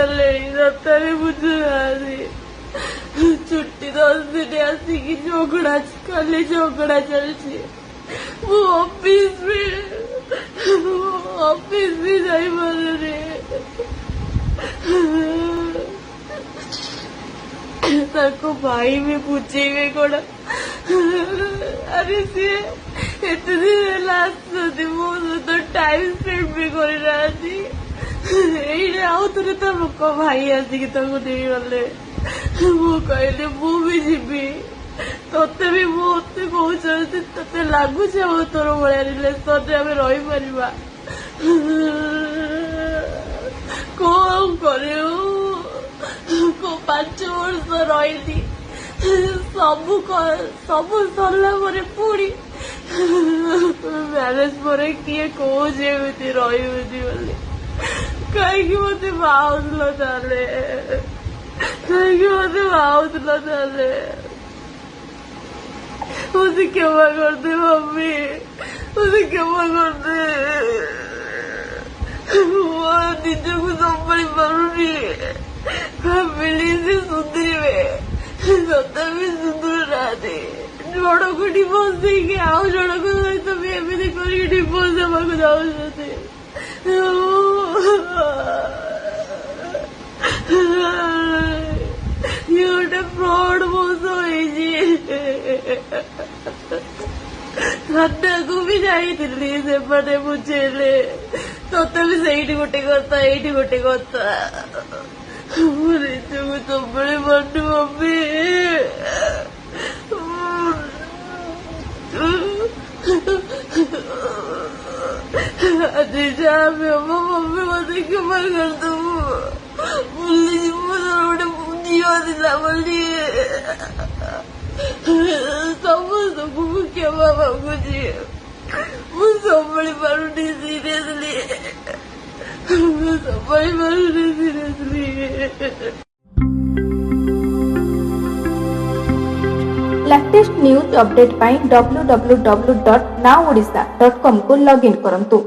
गले सतरे बुझुनाहांती छुट्टी 10 दिन आसिकी झगड़ा खाली झगड़ा चलती ऑफिस भी जाई पारुनी ताको भाई भी पूछेबे कोन अरे सी एते दिन आसुदी मो तो टाइम स्पेंड भी करि नाहांती एइडे आउ थरे तो भाई आसिकी ताको देई गले मु कहले मु भी जीवी तोते भी मते कहते तोते लगुच तोर भाया रिलेसन रही पारिबा कौन कर 5 वर्ष रही सबू सरला पुणी मैरेज पर किए कौन एमती रही कहीं मत बाहुल कहीं मत बाहुल मुझे क्षमा कर दे मम्मी मुझे क्षमा कर दे निज को संभाली पारुनी फैमिली से सुधरवे सत भी सुधर नाते जड़ को डिवोर्स देके आउ जड़ को सहित भी एमती कर डिवोर्स देवा जाऊते ये गोटे फ्रॉड मोस थाना को भी जाइली से बुझेले तोते भी सही गोटे कथा ये गोटे कथा निजको संभाली पारु मम्मी आज जहाँ भी हम मम्मी मत क्षमा कर दू बोली गोटे झील दिला बोली समस्तको क्षमा मागुची मुझे संभाली पारुनी सीरियसली संभाली पारुनी सीरियसली लेटेस्ट न्यूज अपडेट पाई www.nowodisha.com को लॉगिन करंतु।